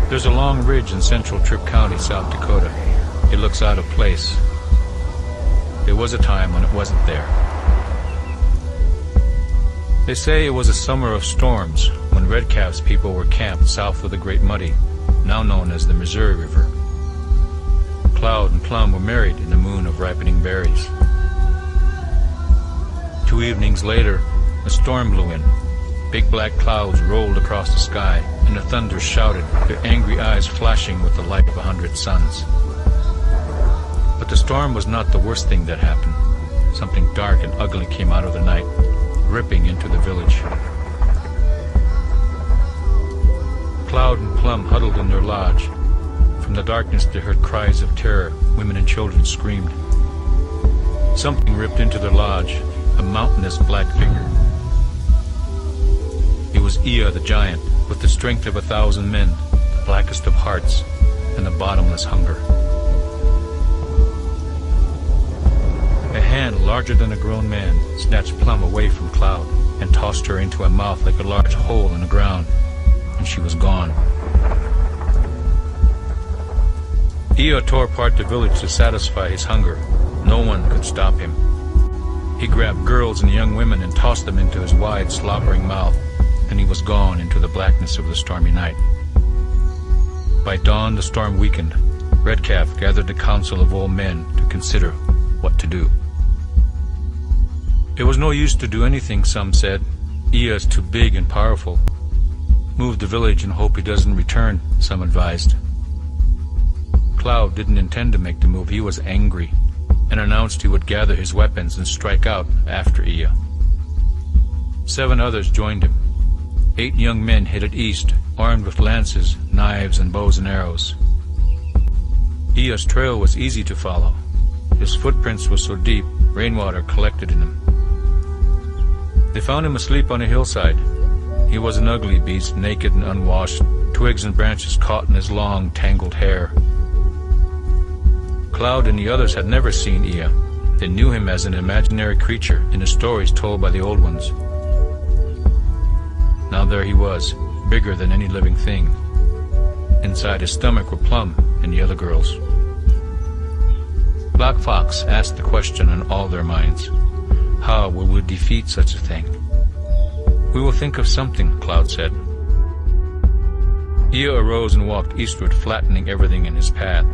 There's a long ridge in central Tripp County, South Dakota. It looks out of place. There was a time when it wasn't there. They say it was a summer of storms when Redcalf's people were camped south of the Great Muddy, now known as the Missouri River. Cloud and Plum were married in the moon of ripening berries. 2 evenings later, a storm blew in. Big black clouds rolled across the sky, and the thunder shouted, their angry eyes flashing with the light of 100 suns. But the storm was not the worst thing that happened. Something dark and ugly came out of the night, ripping into the village. Cloud and Plum huddled in their lodge. From the darkness they heard cries of terror. Women and children screamed. Something ripped into their lodge, a mountainous black figure. It was Ea the giant, with the strength of 1,000 men, the blackest of hearts, and the bottomless hunger. A hand larger than a grown man snatched Plum away from Cloud and tossed her into a mouth like a large hole in the ground, and she was gone. Ea tore apart the village to satisfy his hunger. No one could stop him. He grabbed girls and young women and tossed them into his wide, slobbering mouth, and he was gone into the blackness of the stormy night. By dawn, the storm weakened. Redcalf gathered the council of old men to consider what to do. It was no use to do anything, some said. Ea is too big and powerful. Move the village and hope he doesn't return, some advised. Cloud didn't intend to make the move. He was angry and announced he would gather his weapons and strike out after Ea. 7 others joined him. 8 young men headed east, armed with lances, knives, and bows and arrows. Ea's trail was easy to follow. His footprints were so deep, rainwater collected in them. They found him asleep on a hillside. He was an ugly beast, naked and unwashed, twigs and branches caught in his long, tangled hair. Cloud and the others had never seen Ea. They knew him as an imaginary creature in the stories told by the old ones. Now there he was, bigger than any living thing. Inside his stomach were Plum and the other girls. Black Fox asked the question on all their minds. How will we defeat such a thing? We will think of something, Cloud said. Ea arose and walked eastward, flattening everything in his path.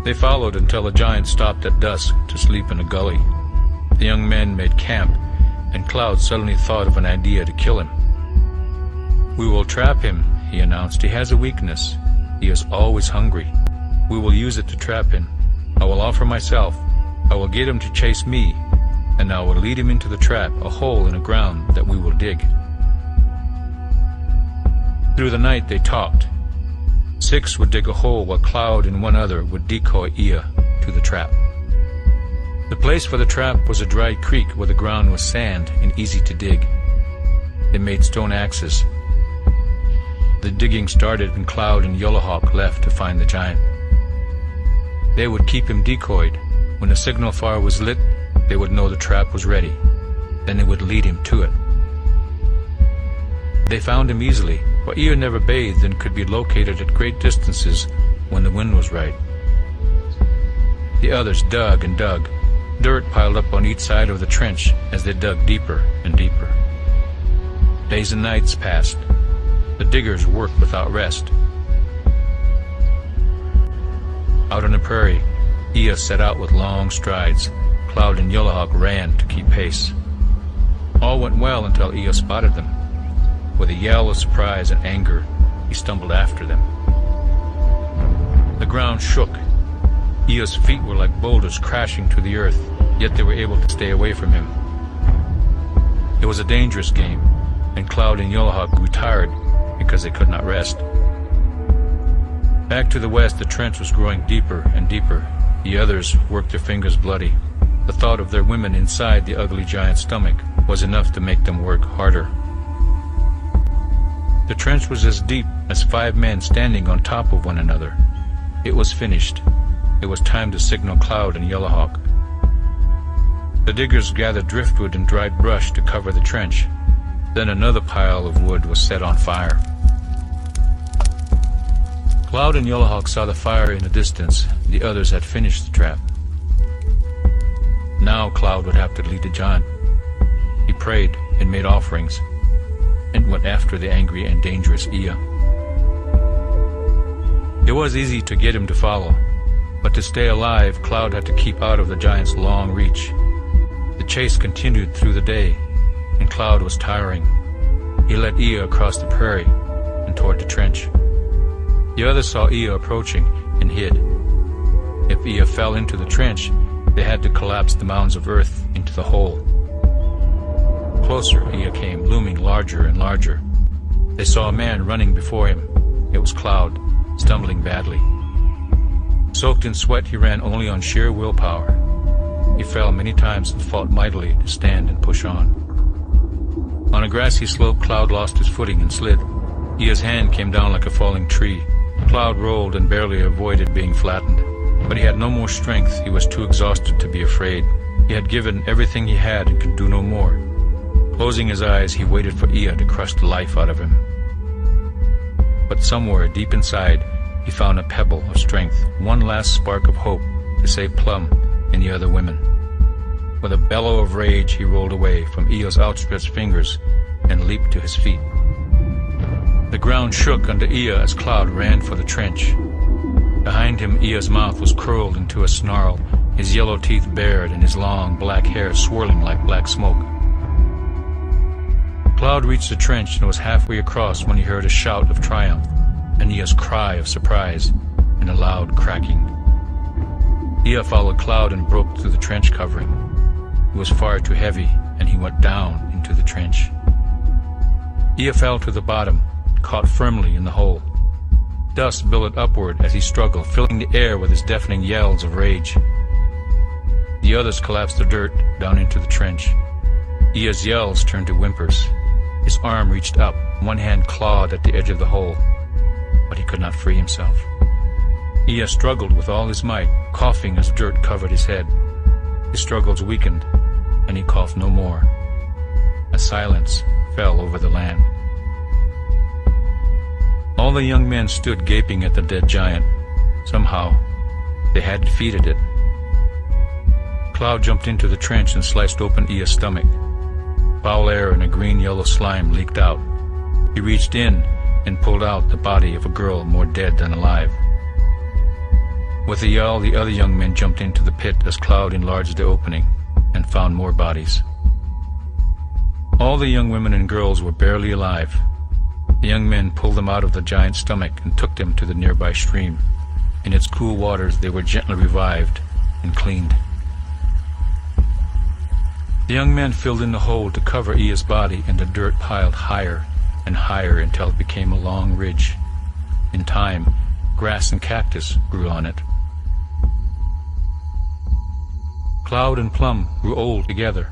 They followed until the giant stopped at dusk to sleep in a gully. The young men made camp, and Cloud suddenly thought of an idea to kill him. We will trap him, he announced. He has a weakness. He is always hungry. We will use it to trap him. I will offer myself. I will get him to chase me, and I will lead him into the trap, a hole in the ground that we will dig. Through the night they talked. 6 would dig a hole while Cloud and 1 other would decoy Ea to the trap. The place for the trap was a dry creek where the ground was sand and easy to dig. They made stone axes. The digging started and Cloud and Yellowhawk left to find the giant. They would keep him decoyed. When the signal fire was lit, they would know the trap was ready. Then they would lead him to it. They found him easily, for Ea never bathed and could be located at great distances when the wind was right. The others dug and dug. Dirt piled up on each side of the trench as they dug deeper and deeper. Days and nights passed. The diggers worked without rest. Out on the prairie, Ea set out with long strides. Cloud and Yellowhawk ran to keep pace. All went well until Ea spotted them. With a yell of surprise and anger, he stumbled after them. The ground shook. Ea's feet were like boulders crashing to the earth, yet they were able to stay away from him. It was a dangerous game, and Cloud and Yellowhawk grew tired because they could not rest. Back to the west, the trench was growing deeper and deeper. The others worked their fingers bloody. The thought of their women inside the ugly giant's stomach was enough to make them work harder. The trench was as deep as 5 men standing on top of one another. It was finished. It was time to signal Cloud and Yellowhawk. The diggers gathered driftwood and dried brush to cover the trench. Then another pile of wood was set on fire. Cloud and Yellowhawk saw the fire in the distance. The others had finished the trap. Now Cloud would have to lead the giant. He prayed and made offerings, and went after the angry and dangerous Ea. It was easy to get him to follow, but to stay alive, Cloud had to keep out of the giant's long reach. The chase continued through the day, and Cloud was tiring. He led Ea across the prairie and toward the trench. The others saw Ea approaching and hid. If Ea fell into the trench, they had to collapse the mounds of earth into the hole. Closer Ea came, looming larger and larger. They saw a man running before him. It was Cloud, stumbling badly. Soaked in sweat, he ran only on sheer willpower. He fell many times and fought mightily to stand and push on. On a grassy slope, Cloud lost his footing and slid. Ea's hand came down like a falling tree. Cloud rolled and barely avoided being flattened. But he had no more strength. He was too exhausted to be afraid. He had given everything he had and could do no more. Closing his eyes, he waited for Ea to crush the life out of him. But somewhere deep inside, he found a pebble of strength, one last spark of hope to save Plum and the other women. With a bellow of rage, he rolled away from Ea's outstretched fingers and leaped to his feet. The ground shook under Ea as Cloud ran for the trench. Behind him, Ea's mouth was curled into a snarl, his yellow teeth bared and his long black hair swirling like black smoke. Cloud reached the trench and was halfway across when he heard a shout of triumph, and Ea's cry of surprise, and a loud cracking. Ea followed Cloud and broke through the trench covering. It was far too heavy, and he went down into the trench. Ea fell to the bottom, caught firmly in the hole. Dust billowed upward as he struggled, filling the air with his deafening yells of rage. The others collapsed the dirt down into the trench. Ea's yells turned to whimpers. His arm reached up, one hand clawed at the edge of the hole, but he could not free himself. Ea struggled with all his might, coughing as dirt covered his head. His struggles weakened, and he coughed no more. A silence fell over the land. All the young men stood gaping at the dead giant. Somehow, they had defeated it. Cloud jumped into the trench and sliced open Ea's stomach. Foul air and a green-yellow slime leaked out. He reached in and pulled out the body of a girl more dead than alive. With a yell, the other young men jumped into the pit as Cloud enlarged the opening and found more bodies. All the young women and girls were barely alive. The young men pulled them out of the giant's stomach and took them to the nearby stream. In its cool waters, they were gently revived and cleaned. The young men filled in the hole to cover Ea's body, and the dirt piled higher and higher until it became a long ridge. In time, grass and cactus grew on it. Cloud and Plum grew old together.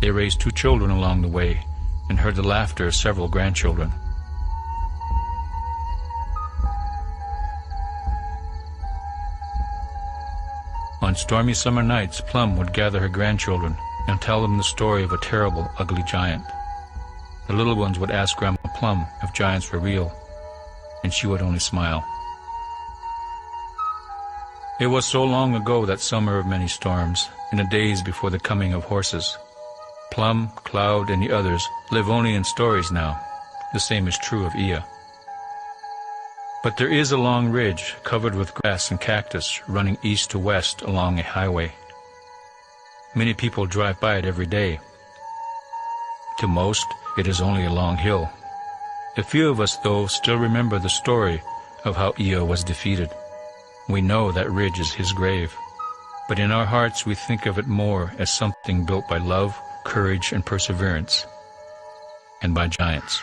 They raised 2 children along the way and heard the laughter of several grandchildren. On stormy summer nights, Plum would gather her grandchildren and tell them the story of a terrible, ugly giant. The little ones would ask Grandma Plum if giants were real, and she would only smile. It was so long ago, that summer of many storms, in the days before the coming of horses. Plum, Cloud, and the others live only in stories now. The same is true of Ea. But there is a long ridge covered with grass and cactus running east to west along a highway. Many people drive by it every day. To most, it is only a long hill. A few of us, though, still remember the story of how Ea was defeated. We know that ridge is his grave, but in our hearts we think of it more as something built by love, courage, and perseverance, and by giants.